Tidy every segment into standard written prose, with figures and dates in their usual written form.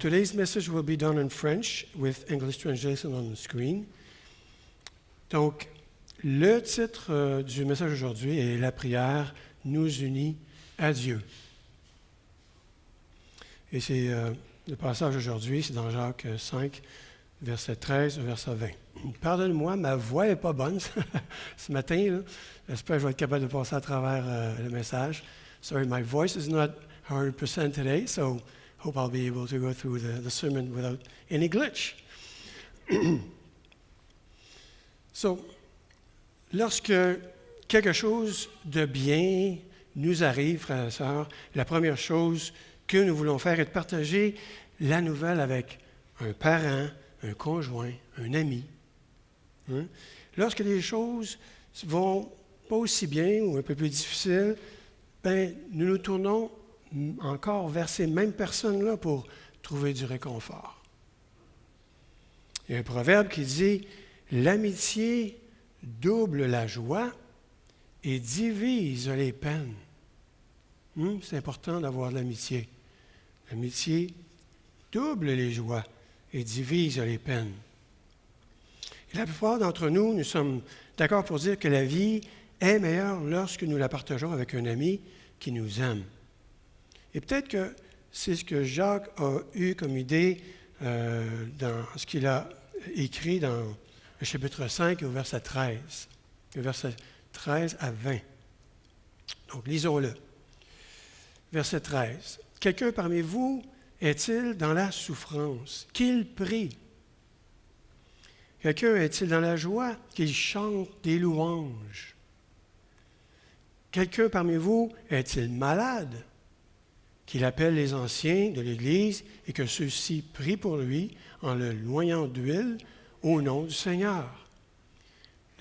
today's message will be done in French with English translation on the screen. Donc, le titre du message aujourd'hui est « La prière nous unit à Dieu ». Et c'est le passage aujourd'hui, c'est dans Jacques 5, verset 13, verset 20. Pardonne-moi, ma voix n'est pas bonne ce matin. Là. J'espère que je vais être capable de passer à travers le message. Sorry, my voice is not 100% today, so hope I'll be able to go through the sermon without any glitch. So, lorsque quelque chose de bien nous arrive, frères et sœurs, la première chose que nous voulons faire est de partager la nouvelle avec un parent, un conjoint, un ami. Hein? Lorsque les choses vont pas aussi bien ou un peu plus difficiles, ben, nous nous tournons encore vers ces mêmes personnes-là pour trouver du réconfort. Il y a un proverbe qui dit « L'amitié double la joie et divise les peines. » C'est important d'avoir de l'amitié. L'amitié double les joies et divise les peines. Et la plupart d'entre nous, nous sommes d'accord pour dire que la vie est meilleure lorsque nous la partageons avec un ami qui nous aime. Et peut-être que c'est ce que Jacques a eu comme idée dans ce qu'il a écrit dans le chapitre 5 au verset 13. Le verset 13 à 20. Donc, lisons-le. Verset 13. « Quelqu'un parmi vous est-il dans la souffrance? Qu'il prie. Quelqu'un est-il dans la joie? Qu'il chante des louanges. Quelqu'un parmi vous est-il malade? Qu'il appelle les anciens de l'Église et que ceux-ci prient pour lui en le loignant d'huile au nom du Seigneur.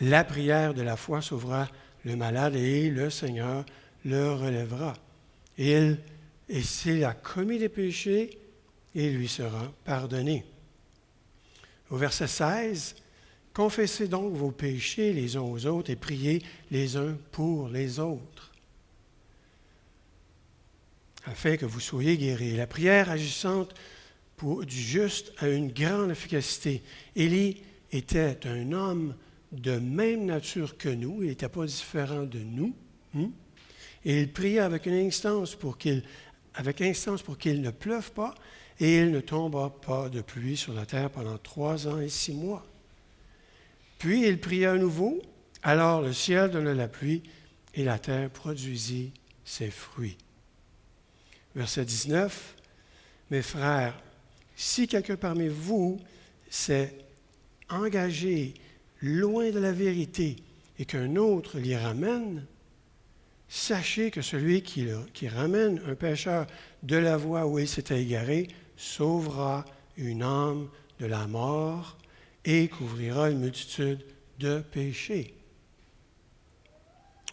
La prière de la foi sauvera le malade et le Seigneur le relèvera. Et s'il a commis des péchés, il lui sera pardonné. » Au verset 16, « Confessez donc vos péchés les uns aux autres et priez les uns pour les autres, afin que vous soyez guéris. La prière agissante du juste a une grande efficacité. » Élie était un homme de même nature que nous, il n'était pas différent de nous. Et il priait avec instance pour qu'il ne pleuve pas et il ne tomba pas de pluie sur la terre pendant 3 ans et 6 mois. Puis il pria à nouveau, alors le ciel donna la pluie et la terre produisit ses fruits. Verset 19, « Mes frères, si quelqu'un parmi vous s'est engagé loin de la vérité et qu'un autre l'y ramène, sachez que celui qui ramène un pécheur de la voie où il s'était égaré sauvera une âme de la mort et couvrira une multitude de péchés. »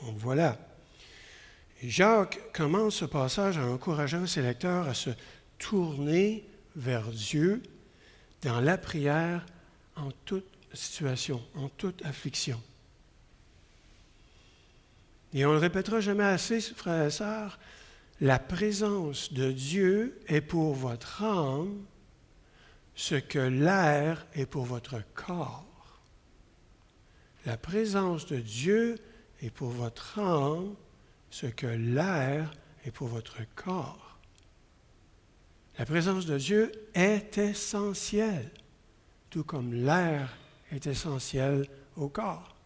Donc voilà. Jacques commence ce passage en encourageant ses lecteurs à se tourner vers Dieu dans la prière en toute situation, en toute affliction. Et on ne le répétera jamais assez, frères et sœurs, la présence de Dieu est pour votre âme ce que l'air est pour votre corps. La présence de Dieu est pour votre âme ce que l'air est pour votre corps. La présence de Dieu est essentielle, tout comme l'air est essentiel au corps.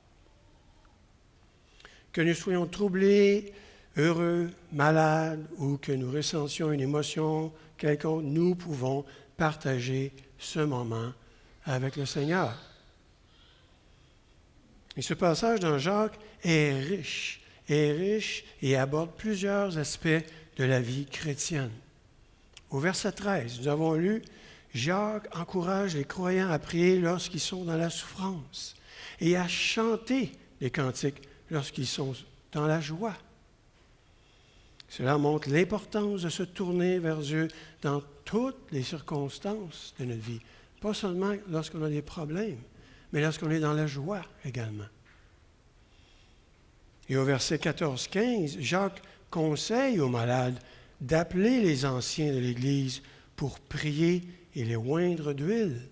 Que nous soyons troublés, heureux, malades ou que nous ressentions une émotion quelconque, nous pouvons partager ce moment avec le Seigneur. Et ce passage dans Jacques est riche et aborde plusieurs aspects de la vie chrétienne. Au verset 13, nous avons lu, Jacques encourage les croyants à prier lorsqu'ils sont dans la souffrance et à chanter les cantiques lorsqu'ils sont dans la joie. Cela montre l'importance de se tourner vers Dieu dans toutes les circonstances de notre vie. Pas seulement lorsqu'on a des problèmes, mais lorsqu'on est dans la joie également. Et au verset 14-15, Jacques conseille aux malades d'appeler les anciens de l'Église pour prier et les oindre d'huile.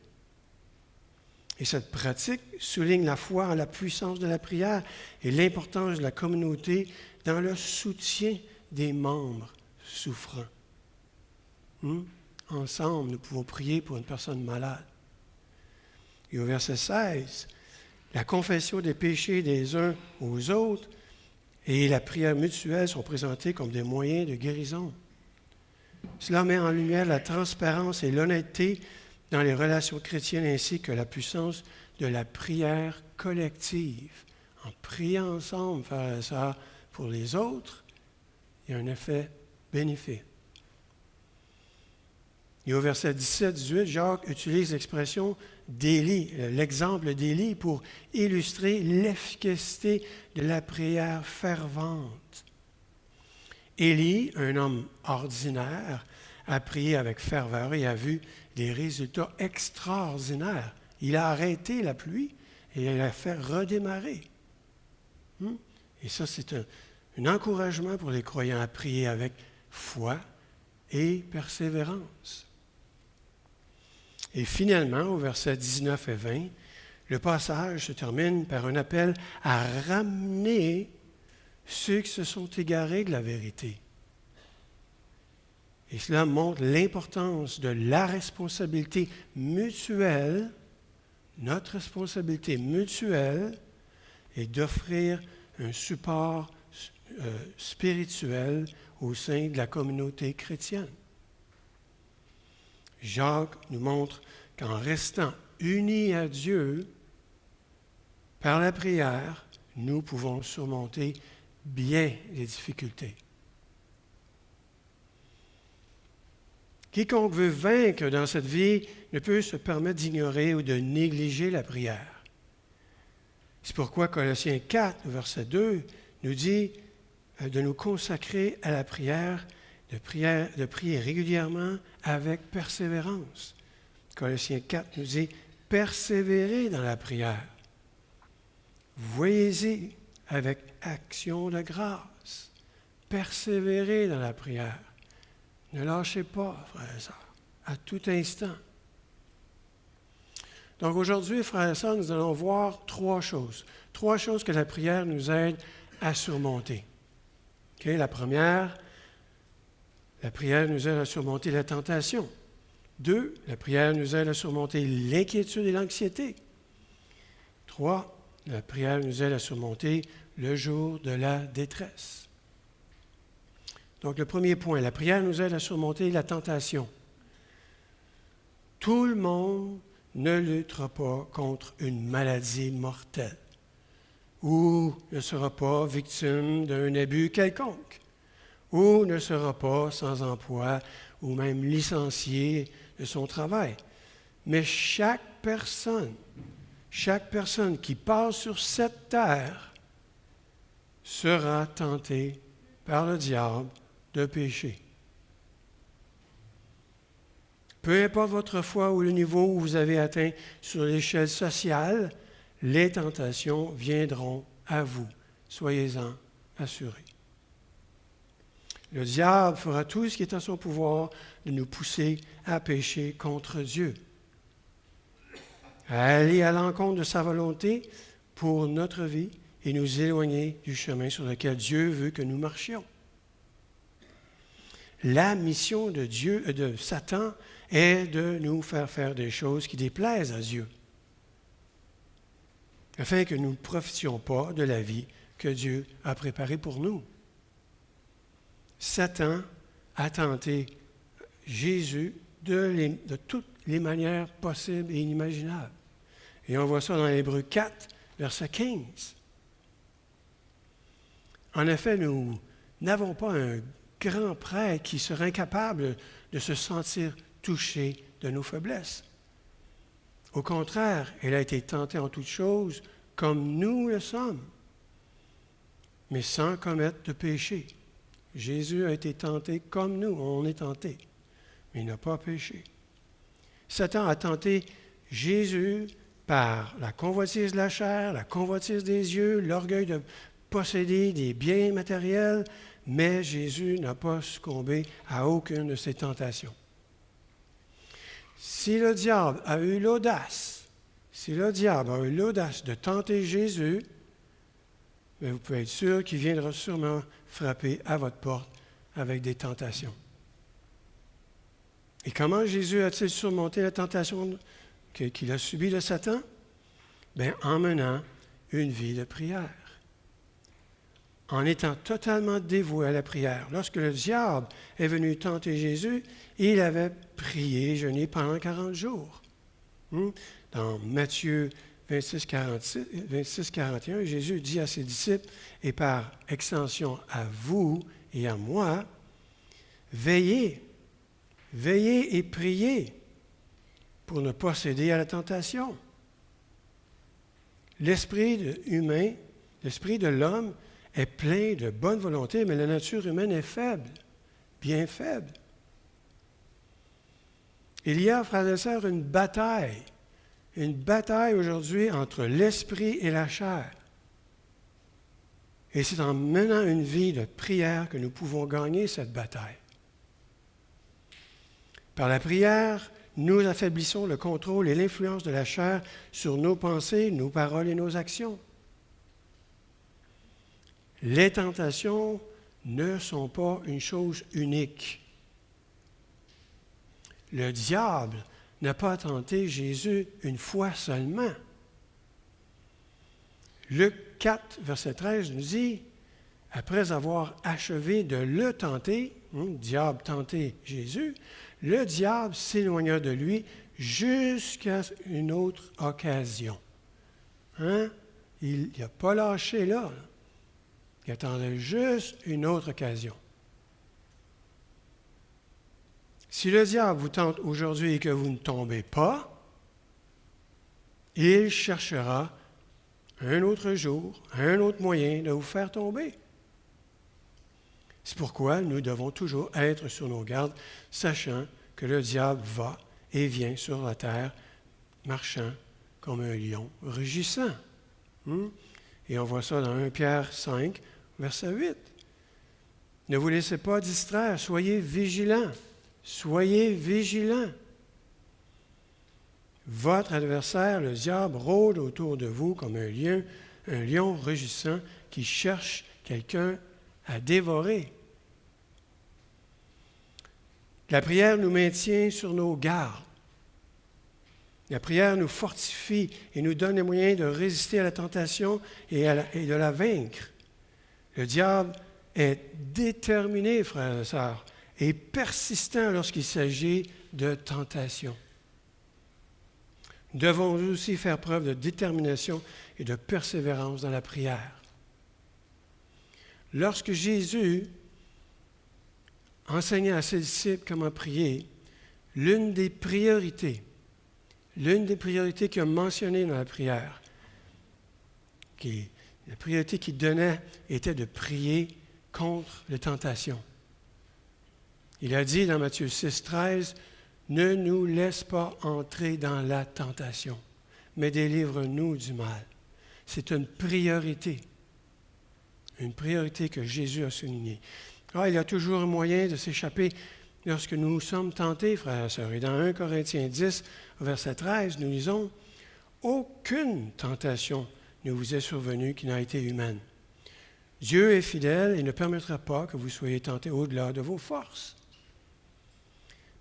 Et cette pratique souligne la foi en la puissance de la prière et l'importance de la communauté dans le soutien des membres souffrants. Ensemble, nous pouvons prier pour une personne malade. Et au verset 16, la confession des péchés des uns aux autres et la prière mutuelle sont présentées comme des moyens de guérison. Cela met en lumière la transparence et l'honnêteté dans les relations chrétiennes ainsi que la puissance de la prière collective. En priant ensemble, frères et sœurs, pour les autres, il y a un effet bénéfique. Et au verset 17-18, Jacques utilise l'expression d'Élie, l'exemple d'Élie pour illustrer l'efficacité de la prière fervente. Élie, un homme ordinaire, a prié avec ferveur et a vu des résultats extraordinaires. Il a arrêté la pluie et il a fait redémarrer. Et ça, c'est un encouragement pour les croyants à prier avec foi et persévérance. Et finalement, au verset 19 et 20, le passage se termine par un appel à ramener ceux qui se sont égarés de la vérité. Et cela montre l'importance de la responsabilité mutuelle, notre responsabilité mutuelle, et d'offrir un support spirituel au sein de la communauté chrétienne. Jacques nous montre qu'en restant unis à Dieu par la prière, nous pouvons surmonter bien les difficultés. Quiconque veut vaincre dans cette vie ne peut se permettre d'ignorer ou de négliger la prière. C'est pourquoi Colossiens 4, verset 2, nous dit de nous consacrer à la prière, de prier régulièrement avec persévérance. Colossiens 4 nous dit « Persévérez dans la prière. Voyez-y avec action de grâce. Persévérez dans la prière. Ne lâchez pas, frères et sœurs, à tout instant. » Donc aujourd'hui, frères et sœurs, nous allons voir trois choses. Trois choses que la prière nous aide à surmonter. Okay? La première, la prière nous aide à surmonter la tentation. 2, la prière nous aide à surmonter l'inquiétude et l'anxiété. 3, la prière nous aide à surmonter le jour de la détresse. Donc le premier point, la prière nous aide à surmonter la tentation. Tout le monde ne luttera pas contre une maladie mortelle ou ne sera pas victime d'un abus quelconque ou ne sera pas sans emploi ou même licencié de son travail. Mais chaque personne qui passe sur cette terre sera tentée par le diable de pécher. Peu importe votre foi ou le niveau où vous avez atteint sur l'échelle sociale, les tentations viendront à vous. Soyez-en assurés. Le diable fera tout ce qui est en son pouvoir de nous pousser à pécher contre Dieu, à aller à l'encontre de sa volonté pour notre vie et nous éloigner du chemin sur lequel Dieu veut que nous marchions. La mission de Satan est de nous faire des choses qui déplaisent à Dieu, afin que nous ne profitions pas de la vie que Dieu a préparée pour nous. Satan a tenté Jésus de toutes les manières possibles et inimaginables. Et on voit ça dans Hébreux 4, verset 15. En effet, nous n'avons pas un grand prêtre qui serait incapable de se sentir touché de nos faiblesses. Au contraire, il a été tenté en toutes choses comme nous le sommes, mais sans commettre de péché. Jésus a été tenté comme nous, on est tenté, mais il n'a pas péché. Satan a tenté Jésus par la convoitise de la chair, la convoitise des yeux, l'orgueil de posséder des biens matériels, mais Jésus n'a pas succombé à aucune de ces tentations. si le diable a eu l'audace de tenter Jésus, bien, vous pouvez être sûr qu'il viendra sûrement frapper à votre porte avec des tentations. Et comment Jésus a-t-il surmonté la tentation qu'il a subie de Satan? Bien, en menant une vie de prière. En étant totalement dévoué à la prière. Lorsque le diable est venu tenter Jésus, il avait prié, jeûné pendant 40 jours. Dans Matthieu 26, 41, Jésus dit à ses disciples, et par extension à vous et à moi, veillez et priez pour ne pas céder à la tentation. L'esprit de l'homme est plein de bonne volonté, mais la nature humaine est faible, bien faible. Il y a, frères et sœurs, une bataille aujourd'hui entre l'esprit et la chair. Et c'est en menant une vie de prière que nous pouvons gagner cette bataille. Par la prière, nous affaiblissons le contrôle et l'influence de la chair sur nos pensées, nos paroles et nos actions. Les tentations ne sont pas une chose unique. Le diable n'a pas tenté Jésus une fois seulement. Luc 4, verset 13 nous dit, après avoir achevé de le tenter, le diable tentait Jésus, le diable s'éloigna de lui jusqu'à une autre occasion. Il n'a pas lâché là. Il attendait juste une autre occasion. Si le diable vous tente aujourd'hui et que vous ne tombez pas, il cherchera un autre jour, un autre moyen de vous faire tomber. C'est pourquoi nous devons toujours être sur nos gardes, sachant que le diable va et vient sur la terre, marchant comme un lion rugissant. Et on voit ça dans 1 Pierre 5, verset 8. Ne vous laissez pas distraire, soyez vigilants. Soyez vigilants. Votre adversaire, le diable, rôde autour de vous comme un lion rugissant qui cherche quelqu'un à dévorer. La prière nous maintient sur nos gardes. La prière nous fortifie et nous donne les moyens de résister à la tentation et de la vaincre. Le diable est déterminé, frères et sœurs, et persistant lorsqu'il s'agit de tentation. Nous devons aussi faire preuve de détermination et de persévérance dans la prière. Lorsque Jésus enseignait à ses disciples comment prier, l'une des priorités qu'il a mentionnées dans la prière, la priorité qu'il donnait était de prier contre les tentations. Il a dit dans Matthieu 6, 13, « Ne nous laisse pas entrer dans la tentation, mais délivre-nous du mal. » C'est une priorité que Jésus a soulignée. Il y a toujours un moyen de s'échapper lorsque nous sommes tentés, frères et sœurs. Et dans 1 Corinthiens 10, verset 13, nous lisons, « Aucune tentation ne vous est survenue qui n'a été humaine. Dieu est fidèle et ne permettra pas que vous soyez tentés au-delà de vos forces.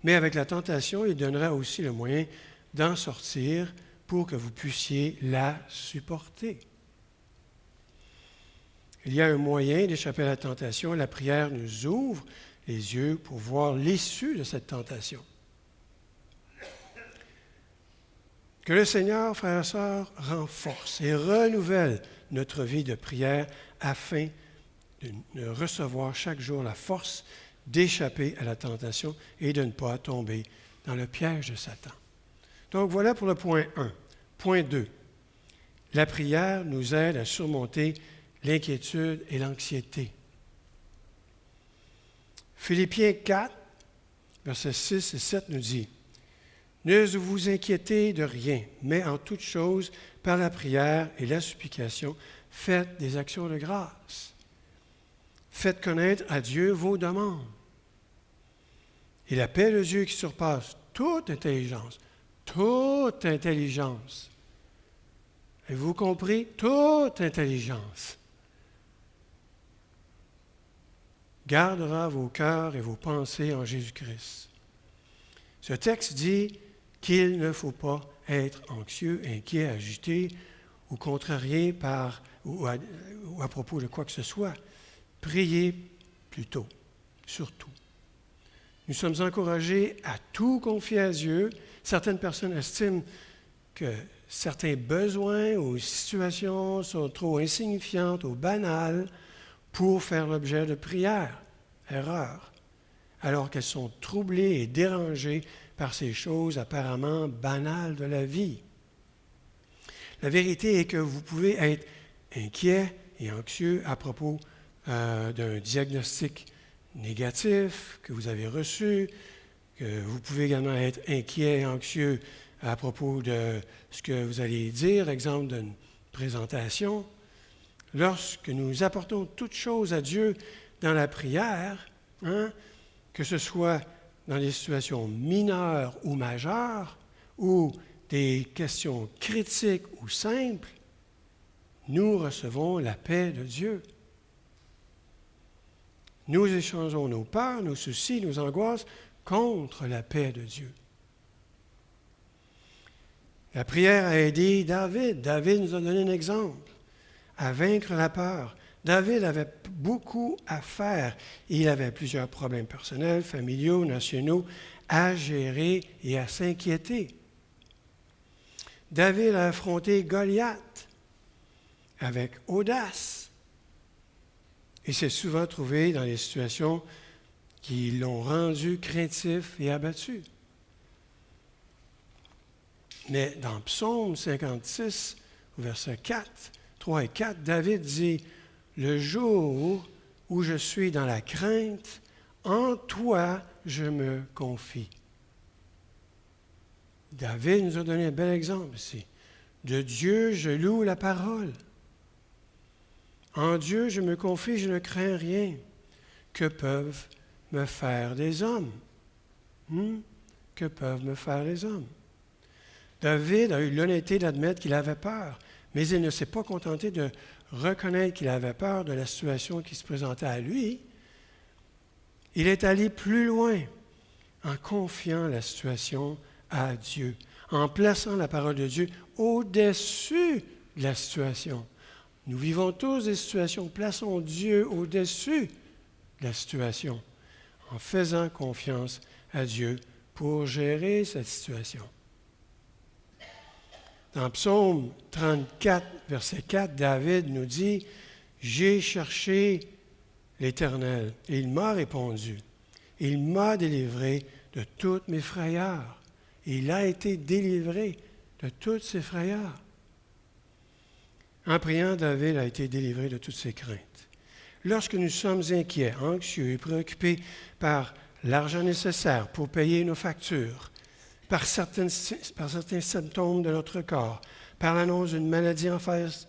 Mais avec la tentation, il donnera aussi le moyen d'en sortir pour que vous puissiez la supporter. » Il y a un moyen d'échapper à la tentation. La prière nous ouvre les yeux pour voir l'issue de cette tentation. Que le Seigneur, frères et sœurs, renforce et renouvelle notre vie de prière afin de recevoir chaque jour la force d'échapper à la tentation et de ne pas tomber dans le piège de Satan. Donc voilà pour le point 1. Point 2. La prière nous aide à surmonter l'inquiétude et l'anxiété. Philippiens 4, versets 6 et 7 nous dit, « Ne vous inquiétez de rien, mais en toute chose, par la prière et la supplication, faites des actions de grâce. Faites connaître à Dieu vos demandes. Et la paix de Dieu qui surpasse toute intelligence. Toute intelligence. Avez-vous compris? Toute intelligence. Gardera vos cœurs et vos pensées en Jésus-Christ. Ce texte dit qu'il ne faut pas être anxieux, inquiet, agité ou contrarié ou à propos de quoi que ce soit. Priez plutôt, surtout. Nous sommes encouragés à tout confier à Dieu. Certaines personnes estiment que certains besoins ou situations sont trop insignifiantes ou banales pour faire l'objet de prières. Erreur. Alors qu'elles sont troublées et dérangées par ces choses apparemment banales de la vie. La vérité est que vous pouvez être inquiet et anxieux à propos d'un diagnostic négatif que vous avez reçu, que vous pouvez également être inquiet et anxieux à propos de ce que vous allez dire, exemple d'une présentation. Lorsque nous apportons toutes choses à Dieu dans la prière, que ce soit dans des situations mineures ou majeures, ou des questions critiques ou simples, nous recevons la paix de Dieu. Nous échangeons nos peurs, nos soucis, nos angoisses contre la paix de Dieu. La prière a aidé David. David nous a donné un exemple à vaincre la peur. David avait beaucoup à faire. Il avait plusieurs problèmes personnels, familiaux, nationaux à gérer et à s'inquiéter. David a affronté Goliath avec audace. Il s'est souvent trouvé dans des situations qui l'ont rendu craintif et abattu. Mais dans Psaume 56, versets 3 et 4, David dit « Le jour où je suis dans la crainte, en toi je me confie. » David nous a donné un bel exemple ici. De Dieu, je loue la parole. En Dieu, je me confie, je ne crains rien. Que peuvent me faire des hommes? Que peuvent me faire les hommes? David a eu l'honnêteté d'admettre qu'il avait peur, mais il ne s'est pas contenté de reconnaître qu'il avait peur de la situation qui se présentait à lui. Il est allé plus loin en confiant la situation à Dieu, en plaçant la parole de Dieu au-dessus de la situation. Nous vivons tous des situations, plaçons Dieu au-dessus de la situation, en faisant confiance à Dieu pour gérer cette situation. Dans Psaume 34, verset 4, David nous dit « J'ai cherché l'Éternel, et il m'a répondu. Il m'a délivré de toutes mes frayeurs. » Il a été délivré de toutes ses frayeurs. En priant, David a été délivré de toutes ses craintes. Lorsque nous sommes inquiets, anxieux et préoccupés par l'argent nécessaire pour payer nos factures, par certains symptômes de notre corps, par l'annonce d'une maladie en phase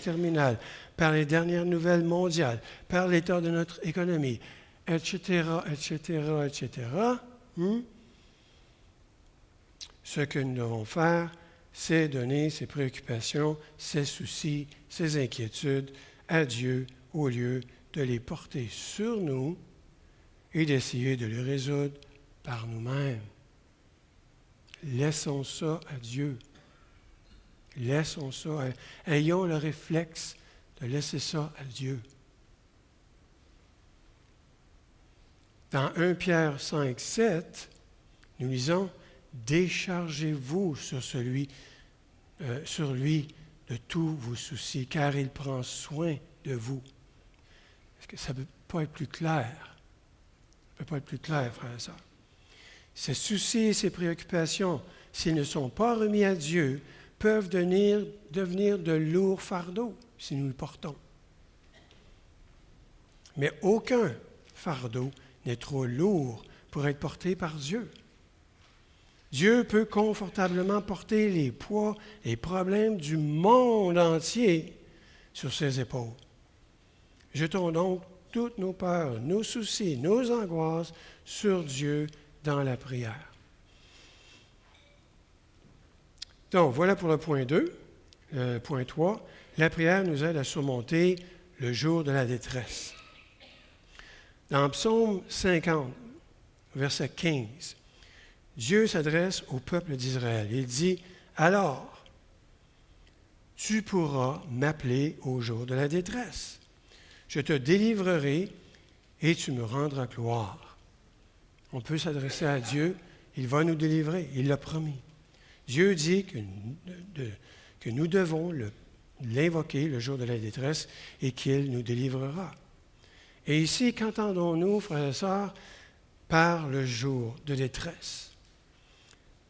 terminale, par les dernières nouvelles mondiales, par l'état de notre économie, etc., ce que nous devons faire, c'est donner ces préoccupations, ces soucis, ces inquiétudes à Dieu au lieu de les porter sur nous et d'essayer de les résoudre par nous-mêmes. Laissons ça à Dieu. Laissons ça. Ayons le réflexe de laisser ça à Dieu. Dans 1 Pierre 5, 7, nous lisons « Déchargez-vous sur lui de tous vos soucis, car il prend soin de vous. » Est-ce que ça ne peut pas être plus clair? Ça ne peut pas être plus clair, frères et sœurs. Ces soucis et ces préoccupations, s'ils ne sont pas remis à Dieu, peuvent devenir de lourds fardeaux si nous le portons. Mais aucun fardeau n'est trop lourd pour être porté par Dieu. Dieu peut confortablement porter les poids et problèmes du monde entier sur ses épaules. Jetons donc toutes nos peurs, nos soucis, nos angoisses sur Dieu dans la prière. Donc, voilà pour le point 2. Point 3, la prière nous aide à surmonter le jour de la détresse. Dans Psaume 50, verset 15, Dieu s'adresse au peuple d'Israël. Il dit, « Alors, tu pourras m'appeler au jour de la détresse. Je te délivrerai et tu me rendras gloire. » On peut s'adresser à Dieu, il va nous délivrer, il l'a promis. Dieu dit que nous devons l'invoquer le jour de la détresse et qu'il nous délivrera. Et ici, qu'entendons-nous, frères et sœurs, par le jour de détresse?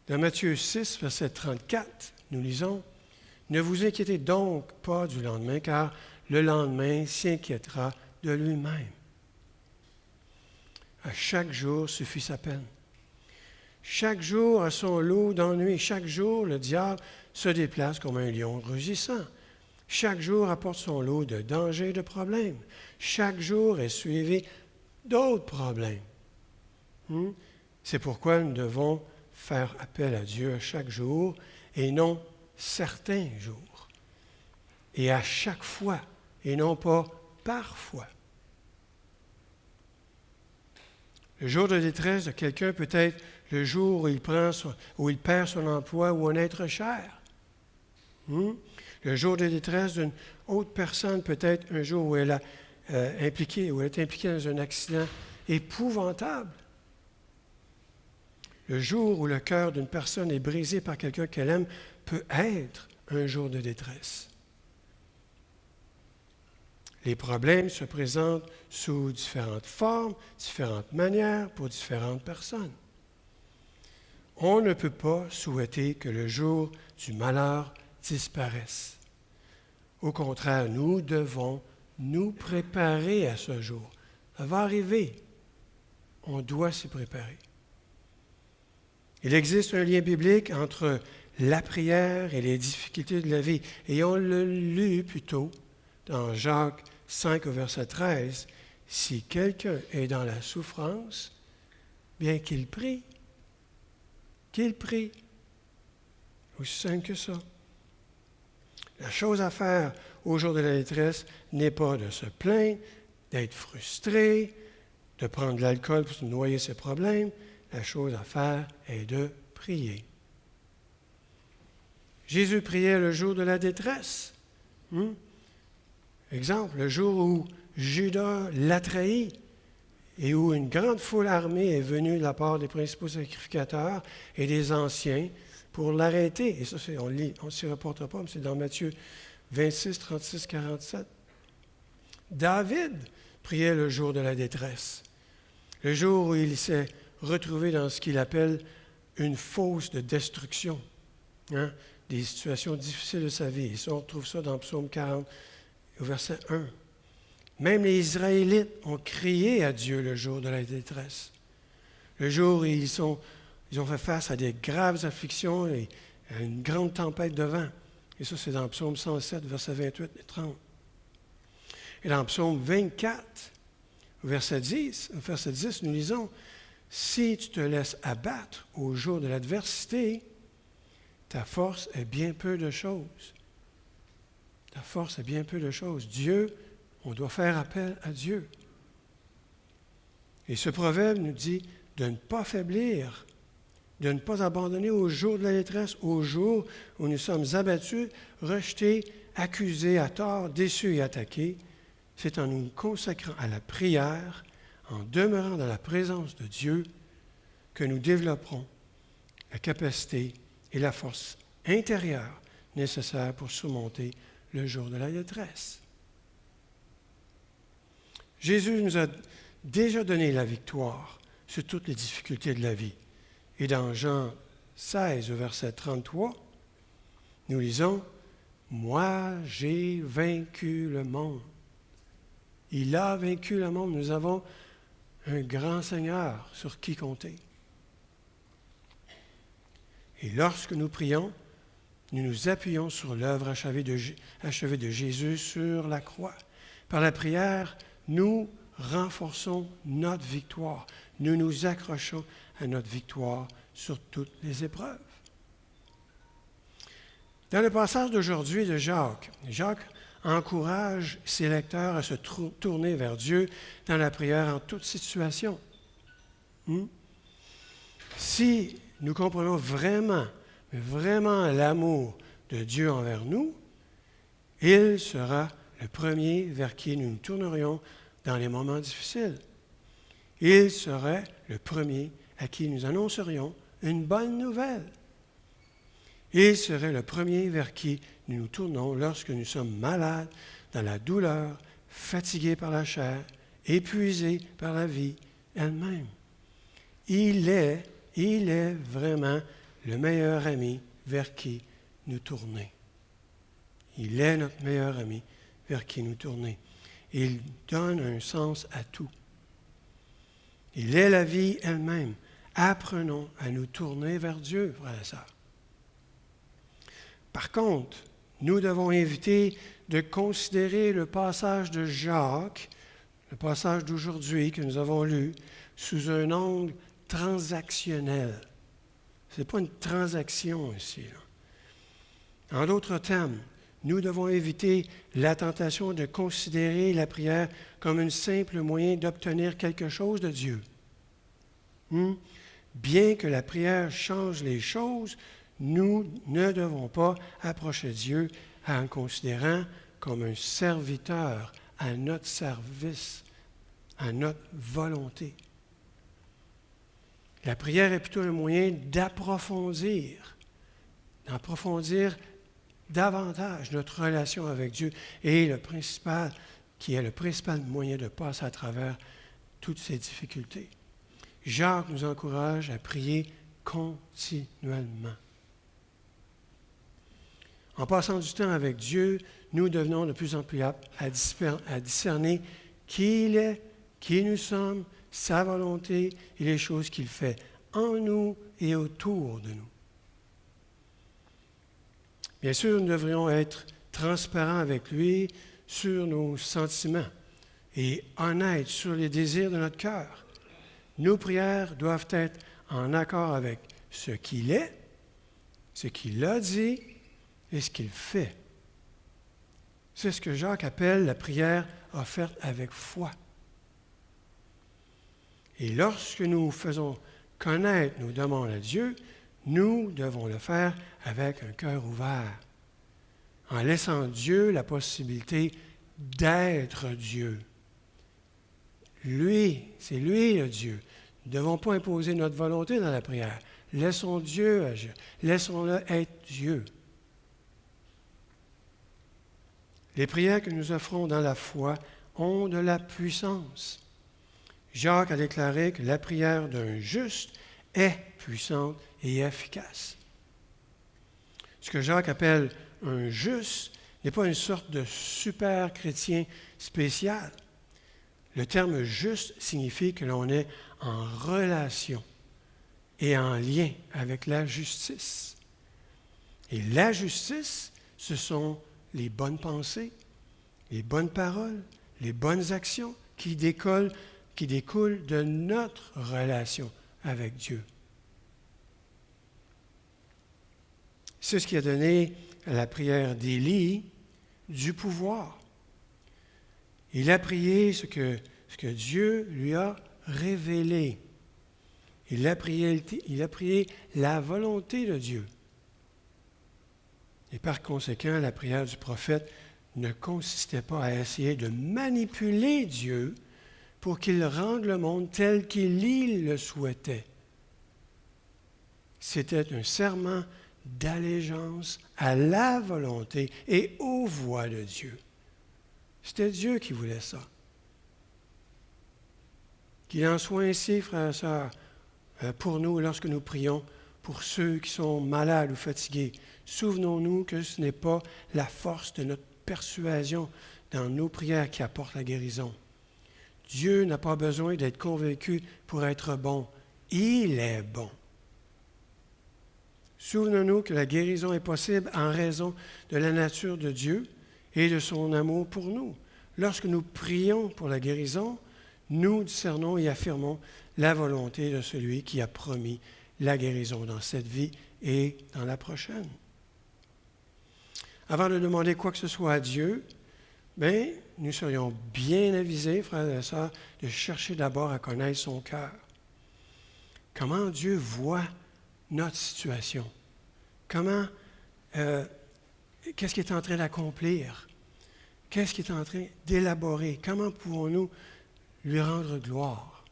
Dans Matthieu 6, verset 34, nous lisons, « Ne vous inquiétez donc pas du lendemain, car le lendemain s'inquiétera de lui-même. À chaque jour suffit sa peine. Chaque jour a son lot d'ennuis. Chaque jour, le diable se déplace comme un lion rugissant. Chaque jour apporte son lot de dangers et de problèmes. Chaque jour est suivi d'autres problèmes. C'est pourquoi nous devons faire appel à Dieu à chaque jour et non certains jours. Et à chaque fois et non pas parfois. Le jour de détresse de quelqu'un peut être le jour où il perd son emploi ou un être cher. Le jour de détresse d'une autre personne peut être un jour où elle est impliquée dans un accident épouvantable. Le jour où le cœur d'une personne est brisé par quelqu'un qu'elle aime peut être un jour de détresse. Les problèmes se présentent sous différentes formes, différentes manières pour différentes personnes. On ne peut pas souhaiter que le jour du malheur disparaisse. Au contraire, nous devons nous préparer à ce jour. Ça va arriver. On doit s'y préparer. Il existe un lien biblique entre la prière et les difficultés de la vie. Et on l'a lu plus tôt dans Jacques 5 au verset 13. Si quelqu'un est dans la souffrance, bien qu'il prie. Qu'il prie. Aussi simple que ça. La chose à faire au jour de la détresse n'est pas de se plaindre, d'être frustré, de prendre de l'alcool pour se noyer ses problèmes. La chose à faire est de prier. Jésus priait le jour de la détresse. Exemple, le jour où Judas l'a trahi et où une grande foule armée est venue de la part des principaux sacrificateurs et des anciens pour l'arrêter. Et ça, on ne s'y reportera pas, mais c'est dans Matthieu 26, 36, 47. David priait le jour de la détresse, le jour où il s'est retrouvé dans ce qu'il appelle une fosse de destruction, des situations difficiles de sa vie. Et ça, on retrouve ça dans Psaume 40, au verset 1. Même les Israélites ont crié à Dieu le jour de la détresse, le jour où ils ont fait face à des graves afflictions et à une grande tempête de vent. Et ça, c'est dans Psaume 107, versets 28 et 30. Et dans Psaume 24, verset 10, nous lisons, « Si tu te laisses abattre au jour de l'adversité, ta force est bien peu de choses. » Ta force est bien peu de choses. Dieu, on doit faire appel à Dieu. Et ce proverbe nous dit de ne pas faiblir, de ne pas abandonner au jour de la détresse, au jour où nous sommes abattus, rejetés, accusés à tort, déçus et attaqués. C'est en nous consacrant à la prière, en demeurant dans la présence de Dieu, que nous développerons la capacité et la force intérieure nécessaires pour surmonter le jour de la détresse. Jésus nous a déjà donné la victoire sur toutes les difficultés de la vie. Et dans Jean 16, verset 33, nous lisons, « Moi, j'ai vaincu le monde. » Il a vaincu le monde. Nous avons un grand Seigneur sur qui compter. Et lorsque nous prions, nous nous appuyons sur l'œuvre achevée de Jésus sur la croix. Par la prière, nous renforçons notre victoire. Nous nous accrochons à notre victoire sur toutes les épreuves. Dans le passage d'aujourd'hui de Jacques, Jacques encourage ses lecteurs à se tourner vers Dieu dans la prière en toute situation. Si nous comprenons vraiment l'amour de Dieu envers nous, il sera le premier vers qui nous nous tournerions dans les moments difficiles. Il serait le premier à qui nous annoncerions une bonne nouvelle. Il serait le premier vers qui nous nous tournons lorsque nous sommes malades, dans la douleur, fatigués par la chair, épuisés par la vie elle-même. Il est vraiment le meilleur ami vers qui nous tourner. Il est notre meilleur ami vers qui nous tourner. Il donne un sens à tout. Il est la vie elle-même. Apprenons à nous tourner vers Dieu, frères et sœurs. Par contre, nous devons éviter de considérer le passage de Jacques, le passage d'aujourd'hui que nous avons lu, sous un angle transactionnel. Ce n'est pas une transaction ici. Là. En d'autres termes, nous devons éviter la tentation de considérer la prière comme un simple moyen d'obtenir quelque chose de Dieu. Bien que la prière change les choses, nous ne devons pas approcher Dieu en le considérant comme un serviteur à notre service, à notre volonté. La prière est plutôt un moyen d'approfondir davantage notre relation avec Dieu et qui est le principal moyen de passer à travers toutes ces difficultés. Jacques nous encourage à prier continuellement. En passant du temps avec Dieu, nous devenons de plus en plus aptes à discerner qui il est, qui nous sommes, sa volonté et les choses qu'il fait en nous et autour de nous. Bien sûr, nous devrions être transparents avec lui sur nos sentiments et honnêtes sur les désirs de notre cœur. Nos prières doivent être en accord avec ce qu'il est, ce qu'il a dit et ce qu'il fait. C'est ce que Jacques appelle la prière offerte avec foi. Et lorsque nous faisons connaître nos demandes à Dieu, nous devons le faire avec un cœur ouvert, en laissant Dieu la possibilité d'être Dieu. C'est lui le Dieu. Nous ne devons pas imposer notre volonté dans la prière. Laissons Dieu agir. Laissons-le être Dieu. Les prières que nous offrons dans la foi ont de la puissance. Jacques a déclaré que la prière d'un juste est puissante et efficace. Ce que Jacques appelle un juste n'est pas une sorte de super chrétien spécial. Le terme juste signifie que l'on est en relation et en lien avec la justice. Et la justice, ce sont les bonnes pensées, les bonnes paroles, les bonnes actions qui découlent de notre relation avec Dieu. C'est ce qui a donné à la prière d'Élie du pouvoir. Il a prié ce que Dieu lui a révélé. Il a prié la volonté de Dieu. Et par conséquent, la prière du prophète ne consistait pas à essayer de manipuler Dieu pour qu'il rende le monde tel qu'il le souhaitait. C'était un serment d'allégeance à la volonté et aux voies de Dieu. C'était Dieu qui voulait ça. Qu'il en soit ainsi, frères et sœurs, pour nous lorsque nous prions pour ceux qui sont malades ou fatigués. Souvenons-nous que ce n'est pas la force de notre persuasion dans nos prières qui apporte la guérison. Dieu n'a pas besoin d'être convaincu pour être bon. Il est bon. Souvenons-nous que la guérison est possible en raison de la nature de Dieu et de son amour pour nous. Lorsque nous prions pour la guérison, nous discernons et affirmons la volonté de celui qui a promis la guérison dans cette vie et dans la prochaine. avant de demander quoi que ce soit à Dieu, bien, nous serions bien avisés, frères et sœurs, de chercher d'abord à connaître son cœur. Comment Dieu voit notre situation? Comment, qu'est-ce qu'il est en train d'accomplir? Qu'est-ce qu'il est en train d'élaborer? Comment pouvons-nous lui rendre gloire?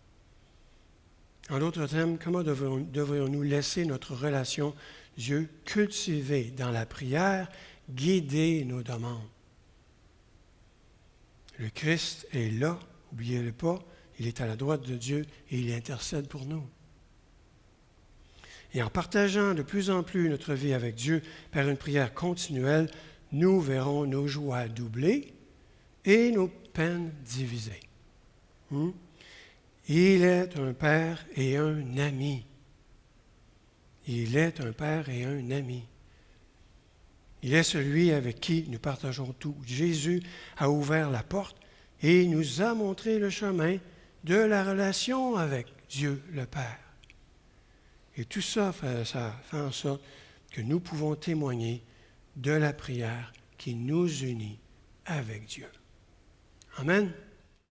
En d'autres termes, comment devrions-nous laisser notre relation Dieu cultiver dans la prière, guider nos demandes? Le Christ est là, n'oubliez-le pas, il est à la droite de Dieu et il intercède pour nous. Et en partageant de plus en plus notre vie avec Dieu par une prière continuelle, nous verrons nos joies doublées et nos peines divisées. Il est un Père et un ami. Il est un Père et un ami. Il est celui avec qui nous partageons tout. Jésus a ouvert la porte et nous a montré le chemin de la relation avec Dieu le Père. Et tout ça, ça fait en sorte que nous pouvons témoigner de la prière qui nous unit avec Dieu. Amen.